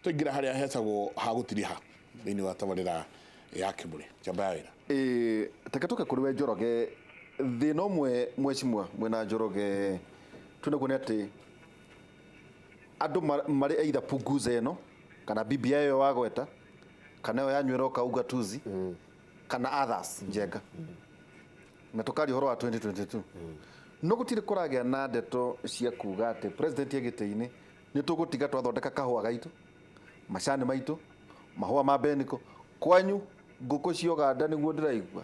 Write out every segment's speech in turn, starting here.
tuingira haria hecagwo hagutiriha thini wa tabarira ya Kimuri jamba wira takatoka kuri we Njoroge thina umwe mwecimwa mwena Njoroge tunagone ati andu mari either punguza eno kana BBI yo wagweta kana yo yanywera kauga tuzi kana others njenga na tukari horo wa 2022 no gutire kuragia na ndeto cia kuga ati president egite-ini ni tugutiga twathondeka kahua gaitu macani maitu mahua ma beniko kwanyu nguko cio ganda niguo ndiraigua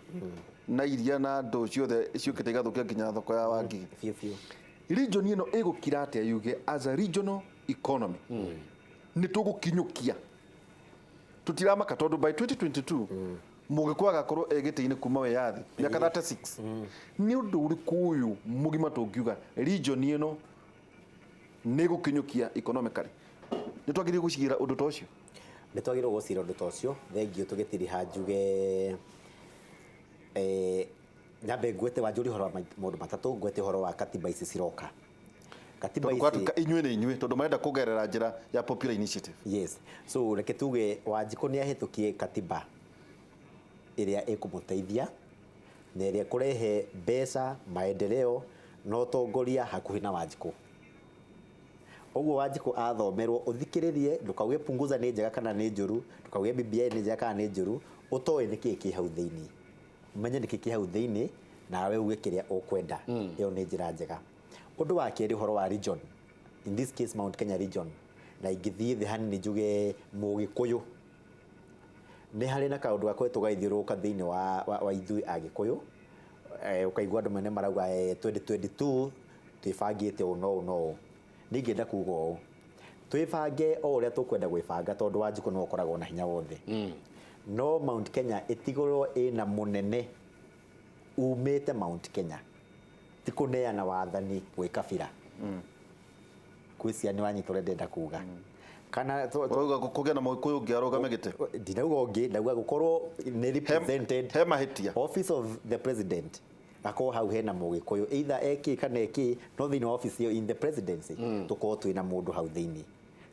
na iria na ndo ciothe ciukite igathukia nginya thoko ya wangi region ino igukira atia yuge as a regional economy ni tugukinyukia tutiramaka tondu by 2022 mugikwa gakorwo egite-ini kuma we yathi miaka 36 ni undu uriku uyu mugima tungiuga region ino ni gukinyukia economically ni twagire gucigira undu tocio ni twagire gucira undu tocio thengio tugitiri hanjuge nyambe gwete wanjuri horo mundu matatu gwete horo wa katiba ici ciroka katiba ici inywe tondu marenda kugerera njira ya popular initiative yes so reke tuge Wanjiku ni ahitukie katiba iria ikumuteithia na iria kurehe mbeca maendeleo no tongoria hakuhi na Wanjiku oguo Wanjiku athomerwo uthikiririe ndukauge punguza ni njega kana ni njuru ndukauge BBI ni njega kana ni njuru utoe niki ki hau thiini umenye niki ki hau thiini nawe uge kiria ukwenda iyo ni njira njega undu wa keri horo wa region in this case Mount Kenya region na ingithie the hani njuge Mugikuyu ni hari na kaundu gakwetwo gaithiuruka thiini wa ithui Agikuyu ukaigua andu mene marauga 2022 twibangite no ningenda kuga o twibange o uria tukwenda gwibanga tondu Wanjiku no ukoragwo na hinya wothe no Mount Kenya itigorwo ina munene umite Mount Kenya tikuneana wathani gwi kabira kwisia ni wanyitore ndenda kuga kana toga kugia na Mugikuyu ngiarugame gite ndinauga ungi ndauga gukorwo ni represented he mahitia office of the president ako hau hena Mugikuyu either eki kana eki no thini office in the presidency tuko twina mundu hau thini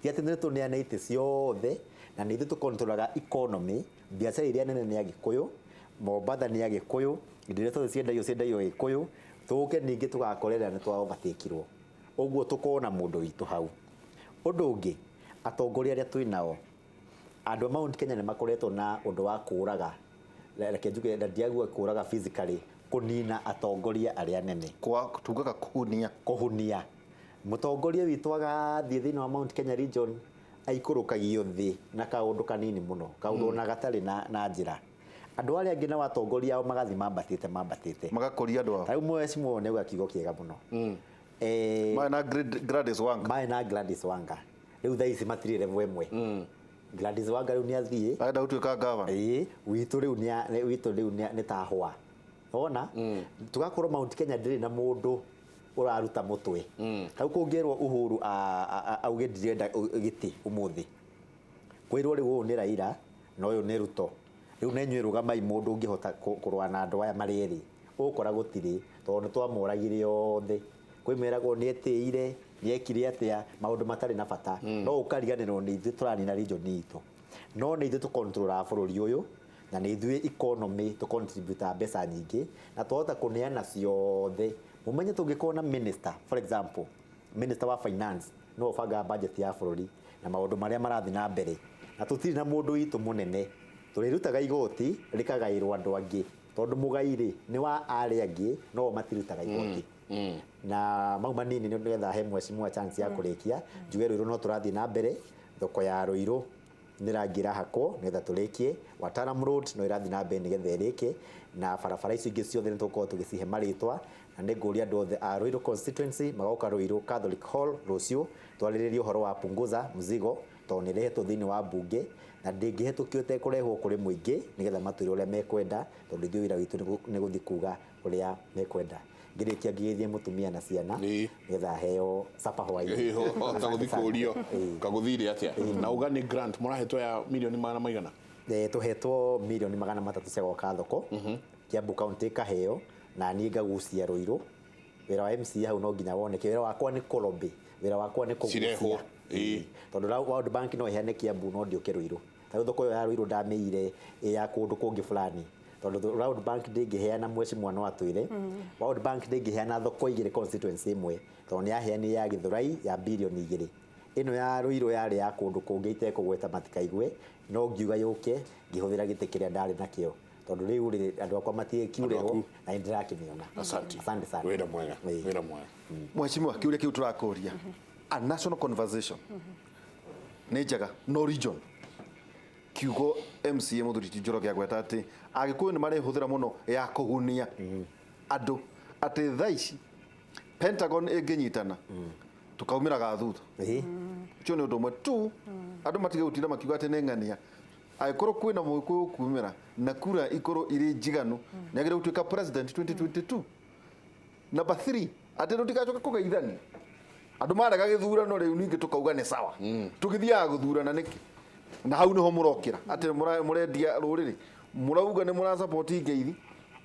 ti ati ni tuneana ite ciothe na ni ithu tukontrolaga economy biacara iria nene ni Agikuyu Mombasa ni Agikuyu ndire to ciendayo Gikuyu tuke ningi tugakorera ni twa overtakirwo oguo tukona mundu witu hau undu ungi atongoria aria twinao andu Mount Kenya ni makoretwo na undu wa kuraga reke njuge ndiagua kuraga physically kunina atongoria aria nene kwa tugaga kuhunia mutongoria witu agathie thini wa Mount Kenya region aikurukagio thi na kaundu kanini muno kaundu na gatari na njira andu aria angi na watongoria ao magathi mambatite magakoria andu ao tau mwecimwo ne gakigo kiega muno mai na Gladys Wanga riu thaici matiri level imwe Gladys Wanga riu ni athie aenda gutuika gava witu riu ni tahwa ona tugakorwo Mount Kenya ndiri na mundu uraruta mutwe hau kungirwo Uhuru auge ndirenda giti umuthi kwirwo riu ni Raila no yo ni Ruto riu nenywe rugamai mundu ungihota kurwa na andu aya mariri ukora gutiri tondu twamuragire yothe kwimeragwo ni etiire ni ekire atia maundu matari na bata no ukariganirwo ni ithu turani na region itu no ni ithu tu control bururi uyu na ni ithu economy to contribute mbeca nyingi na tuhota kuneana ciothe mumenye tungikona minister for example minister wa finance no banga budget ya bururi na maundu maria marathi na mbere na tutiri na mundu itu munene turirutaga igoti rikagairwo andu angi tondu mugairi ni wa ari angi no matirutaga igoti na mau manini ni getha he mwecimwa chance ya kurikia njuge Ruiru no turathi na mbere thoko ya Ruiru nirangira hako getha turikie Wataram Road no irathi na mbere getha irike na barabara icio ingi ciothe ni tukorwo tugicihe maritwa na ni nguria andu othe a Ruiru constituency magoka Ruiru Catholic Hall rucio twariririe uhoro wa punguza mzigo tondu nirehetwo thini wa bunge na ndingihetukio te kurehwo kuri muingi nigetha matwire uria mekwenda tondu ithuĩ wira witu ni guthi kuga uria mekwenda ngirikia ngithie mutumia na ciana nigetha heo sapa hwaini ta guthi kurio kaguthire atia na ugani grant murahetwo ya milioni magana maigana tuhetwo milioni 300 cia goka thoko Kiambu County kaheo na ni ngagucia Ruiru wira wa MCA hau no nginya woneke wira wakwa ni kũlobby wira wakwa ni Cirehwo, ĩĩ. tondu World Bank no ihene Kiambu no ndio Ruiru ta thoko yo ya Ruiru ndameire ya kundu kungi fulani tondu World Bank ndingiheana mwecimu no atwire World Bank ndingiheana thoko igire constituency imwe tondu ni aheani ya Githurai ya bilioni 2 ino ya Ruiru yari ya kundu kungi itekugweta matikaigwe no ngiuga yuke ngihuthira gite kiria ndari nakio tondu riu ri andu akwa matie kiurero na indirakimiona. Asante sana wira mwega wira mwega Mheshimiwa, kiuria kiu turakuria a national conversation nĩ njega no region kiugo MCA Mũthuri ti Njoroge agweta ati agikuyu nĩ marĩhũthĩra mũno ya kũgunia andũ atĩ thaa ici Pentagon ĩngĩnyitana tukaumĩraga thutha ũcio nĩ ũndũ ũmwe tu andũ matige gũtinda makiuga atĩ nĩ ng'ania agĩkorwo kwĩna mũgĩkũyũ kumĩra na kura ikorwo irĩ njiganu nĩ agĩrĩire gũtuĩka president 2022. Number 3 atĩ tũtigacoke kũgeithania andũ marega gĩthurano rĩu ningĩ tukauga nĩ sawa tũgĩthiaga gũthurana nĩkĩ na hau nĩho mũrokĩra atĩ mũrendia rũrĩrĩ mũrauga nĩ mũra support ngeithi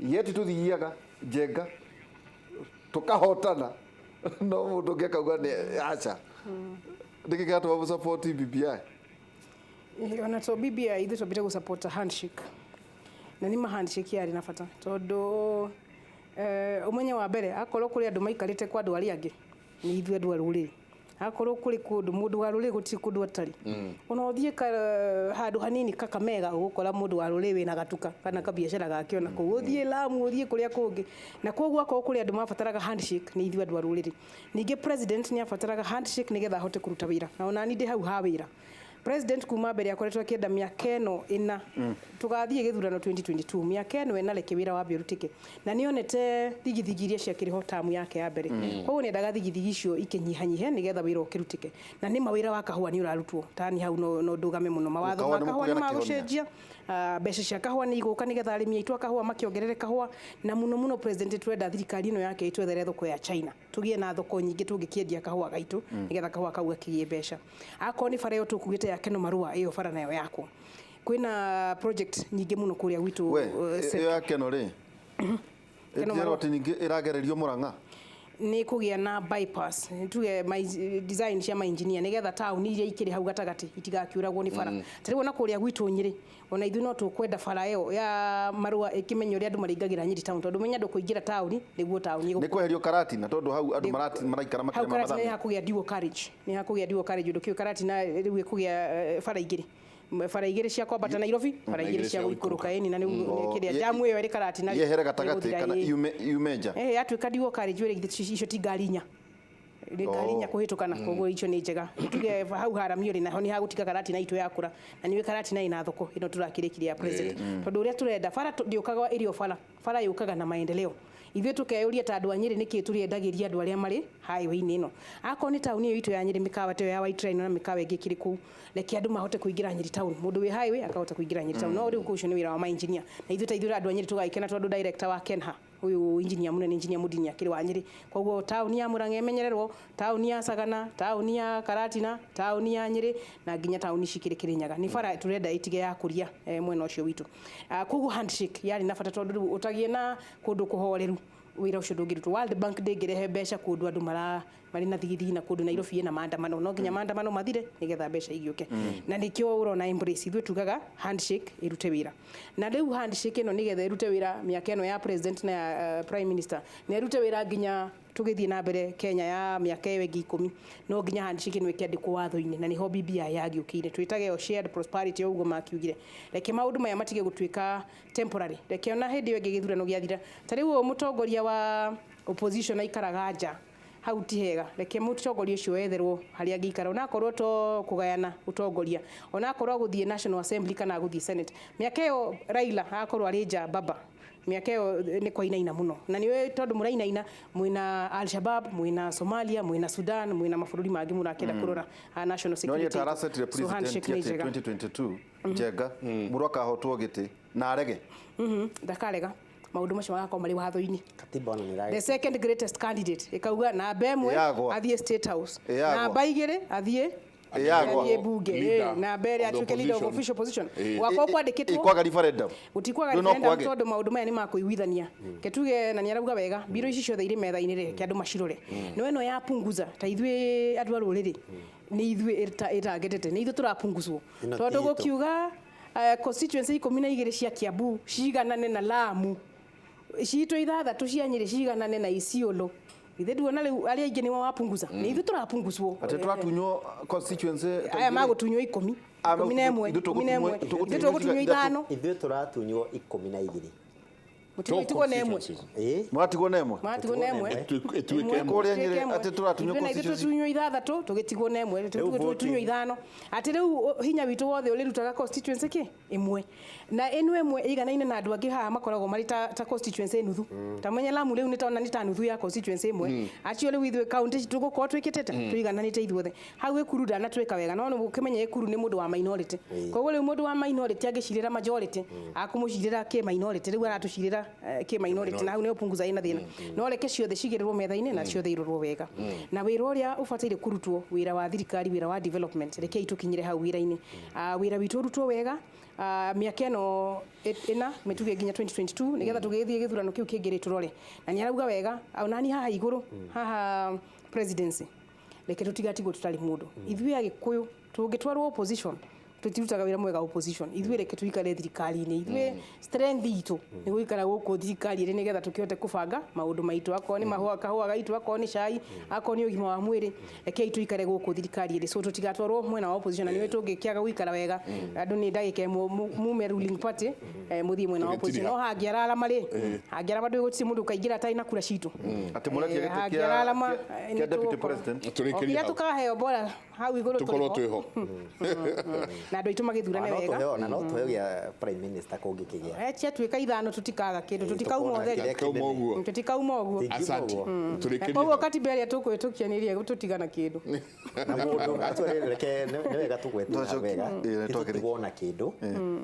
yeti tũthiaga njenga tukahotana no mũndũ ũngĩ akauga nĩ acha ndĩkĩ gĩatũma support BBI ona to BBI ithu tũbire gũsupport handshake na nĩ handshake yari na bata tondu umenye wa mbere akorwo kuri andu maikarite kwa andu ari angi ni ithuĩ andu a rũrĩrĩ akorwo kuri kundu mundu wa rũrĩrĩ gũtirĩ kundu atari ona ũthiĩ handu hanini Kakamega ũgũkora mundu wa rũrĩrĩ wĩna gatuka kana kabiacara gake ona kũu ũthiĩ Lamu ũthiĩ kũrĩa kũngĩ na koguo akorwo kuri andu mabataraga handshake ni ithuĩ andu a rũrĩrĩ ningĩ president nĩ abataraga handshake nigetha ahote kũruta wĩra na ona ni ndi hau ha wĩra president kuma mbere akoretwo akienda miaka ĩno ĩna tugathiĩ gĩthurano 2022 miaka ĩno ĩna reke wĩra wambe ũrutĩke na nĩonete thigithigi iria ciakĩrĩho tamu yake ya mbere koguo nĩendaga thigithigi icio ikĩnyihanyihe nĩgetha wĩra ũkĩrutĩke na nĩ mawĩra wa kahũa nĩ ũrarutwo tani hau no ndũgame mũno mawatho ma kahũa nĩ magũcenjia mbeca cia kahũa nĩ igũka nĩgetha arĩmi aitũ a kahũa makĩongerere kahũa na mũno president twenda thirikari ĩno yake itwethere thoko ya China tũgie na thoko nyingĩ tũngĩkĩendia kahũa gaitũ nĩgetha kahũa kau gakĩgĩe mbeca akorwo nĩ bara ĩyo tũkugĩte ya Keno Marua ĩyo bara nayo yakwo kwĩna project nyingĩ mũno kũrĩa gwitũ ĩyo ya Keno rĩ ĩthiĩrwo atĩ ningĩ ĩragererio Mũrang'a ni kugia na bypass tuge design cia ma engineer nigetha town iria ikiri hau gatagati itigakiuragwo ni bara tariwo na kuria gwitu Nyeri ona ithu no tukwenda bara iyo ya Marua ikimenya uria andu maringagira Nyeri town tondu menya andu kuingira town niguo town ni kweherio Karatina tondu hau andu maraikara makira ma mathamu ni hakugia dual carriage undu kio Karatina riu ikugia bara igiri bara igiri cia kwambata Nairobi bara igiri cia guikuruka eni na ni kiria jamu iyo iri Karatina yehere gatagati kana Yumeja atuika dual carriage iri icio ti ngarinya ni ngarinya kuhitukana koguo icio ni njega tuge hau haramio ri naho ni hagutika Karatina itu yakura na ni Karatina ina thoko ino turakirikiria ya president tondu uria turenda bara ndiukaga irio bara yukaga na maendeleo ithuĩ tukeyuria ta andu a Nyeri niki turiendagiria andu aria mari highway-inĩ ino akorwo ni tauni iyo itu ya Nyeri mikawa te ya White Line na mikawa ingĩ kiri kuu reke andu mahote kuingira Nyeri town mundu wi highway akahota kuingira Nyeri town no riu kucio ni wira wa ma engineer na ithuĩ andu a Nyeri tugaikena tondu director wa Kenha uyu engineer munene engineer Mudini akiri wa Nyeri koguo tauni ya Murang'a emenyererwo tauni ya Sagana tauni ya Karatina tauni ya Nyeri na nginya tauni cikiri Kirinyaga ni bara turenda itige ya kuria mwena ucio witu koguo handshake yari na bata tondu utagie na kundu kuhoreru wira ucio ndungirutwo World Bank ndingirehe mbeca kundu andu mari na thigithigi na kundu Nairobi ina maandamano no nginya maandamano mathire nigetha mbeca igioke na nikio urona embrace ithuĩ tugaga handshake irute wira na riu handshake ino nigetha irute wira miaka ino ya president na ya prime minister ni irute wira nginya tugithie na mbere Kenya ya miaka ĩyo ĩngĩ 10 no nginya handshake ino ikiandikwo watho-inĩ na niho BBI yagiukire twitage yo shared prosperity uguo makiugire reke maundu maya matige gutuika temporary reke ona hindi ĩyo ĩngĩ gĩthurano gĩathira tariu mutongoria wa opposition aikaraga nja hau ti hega reke mutongoria ucio wetherwo haria ngikara ona korwo to kugayana utongoria ona korwo guthie National Assembly kana guthie Senate miaka ĩyo Raila akorwo ari nja baba miaka ĩyo nĩ kwa inaina muno na niwe tondu murainaina mwina Al-Shabaab mwina Somalia mwina Sudan mwina mabũrũri mangĩ murakenda kurora national security no yeta president ya 2022 njega muroka hotwo giti na arege ndakarega maundu macio magakorwo mari watho-inĩ katiba ona nĩrage the second greatest candidate ikauga namba ĩmwe athie State House namba igĩrĩ athie Yagwa. Ye bunge Leader na mbere of the atuike leader of opposition. official position wakwa kwandikitwo ikwaga referendum gutikwaga Rĩu no referendum kwage. tondu maundu maya ni makuiguithania ketuge na niarauga wega biro ici ciothe ire metha-ini ri ke andu macirore no eno ya punguza ta ithue andu a ruriri ni ithue itagetete ni ithue turapunguzwo Ĩno tondu ti itũ. gukiuga constituency 12 cia Kiambu ciganane na Lamu ciitũ ithathatu cia Nyeri ciganane na Isiolo ithe nduona riu aria aingi ni wapunguza ni ithu turapunguzwo ati turatunywo constituency aya magutunywo 10 tugutunywo ithano ithuĩ tũratunywo 12 mutigwo na emwe mwatigwo nemwe matigwo na emwe ituike Kũrĩa Nyeri atĩ tũratunywo constituency. tunywo ithathatũ tugitigwo na emwe tunywo ithano ati riu hinya witu wothe urirutaga constituency ki imwe na enu emwe iganaine na andu angi haha makoragwo mari ta constituency nuthu ta mwenye Lamu riu nitaona ni ta nuthu ya constituency imwe acio riu ithuĩ county tugukorwo twikitete tuigananite ithuothe hau Ekuru ndanatwika wega no ukimenya Ekuru ni mundu wa minority koguo riu mundu wa minority angicirira majority akumucirira ki minority riu aratucirira ki minority na hau ni upunguza ina thina no reke ciothe cigirirwo metha-ini na ciothe irorwo wega na wira uria ubataire kurutwo wira wa thirikari wira wa development reke itukinyire hau wira-ini wira witu urutwo wega miaka ino ina mituge nginya 2022 nigetha tugithie githurano kiu kingiri turore na ni arauga wega nani haha iguru haha presidency reke tutigatigwo tutari mundu ithuĩ Agikuyu tungitwarwo opposition tutirutaga wira mwega opposition ithuĩ reke tuikare thirikari-ini ithuĩ strength itu ni guikara guku thirikari-ini nigetha tukiote kubanga maundu maitu akorwo ni mahua kahua gaitu akorwo ni cai akorwo ni ugima wa mwiri reke tuikare guku thirikari-ini so tutigatwarwo mwena wa opposition na ni tungikiaga guikara wega andu ni ndagika mume ruling party muthie mwena wa opposition no hangiarara mari hangiarara ndu gutiri mundu kaingira tai na kura citu ati murakia giti hangiarara kia deputy president ya tukaheo bora hau iguru tukorwo twiho na andu aitu magithurane wega na no tuheo gĩa prime minister kũngĩkĩgĩa etia twika ithano tutikaga kindu tutikauma utheri kauma uguo tutikauma uguo asante koguo turikiria katiberia tukwĩtũkianirie gututigana kindu na mũndũ atwere reke nĩ wega tũgwetera wega tũtigwo na kĩndũ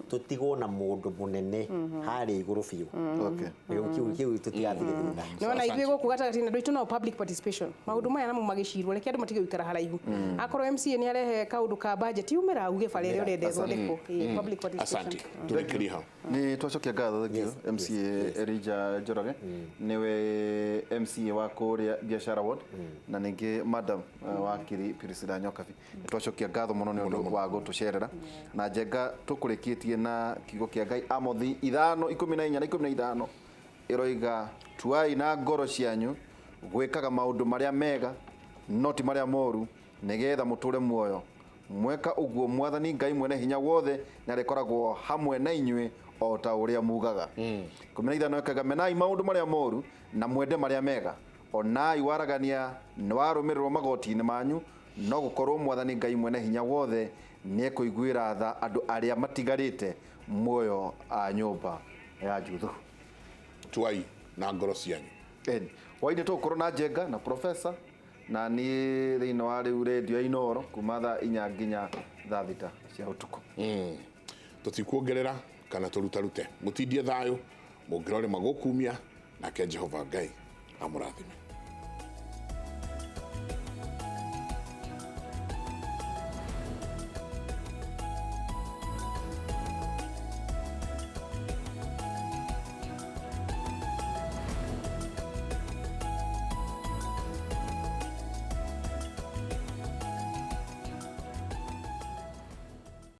tũtigwo na mũndũ mũnene harĩa igũrũ biũ okay kiu tutigathire thina no na ithuĩ gũkũ gatagatĩ na ndũitũ no public participation maũndũ maya namo magĩcirwo reke andũ matige gũikara haraihu akorwo MCA nĩ arehe kaũndũ ka budget umĩra auge bara ĩrĩa ũrenda ĩthondekwo public participation asante turikiria hau ni twacokia ngatho thengio MCA Elijah Njoroge niwe MCA wa kuria biashara ward na ningi madam wakiri Priscilla Nyokabi twacokia ngatho muno ni undu wa gutucerera na njenga tukurikitie na kiugo kia Ngai Amothi 5:14 na 15 iroiga tuai na ngoro cianyu gwikaga maundu maria mega noti maria moru nigetha muture muoyo mweka uguo mwathani Ngai mwene hinya wothe na rekoragwo hamwe na inyue o ta uria mugaga 15 ekaga menai maundu maria moru na mwende maria mega onai waragania nwarumirwo magoti-ini manyu no gukorwo mwathani Ngai mwene hinya wothe ni kuiguira tha andu aria matigarite muoyo a nyumba ya juthu tuai na ngoro cianyu waine tukorwo na njenga na professor na ni thiini wa riu radio Inoro kuma thaa 4 nginya thaa 6 cia utuku tutikuongerera kana turutarute mutindie thayo mungirore magukumia nake Jehova Ngai amurathime.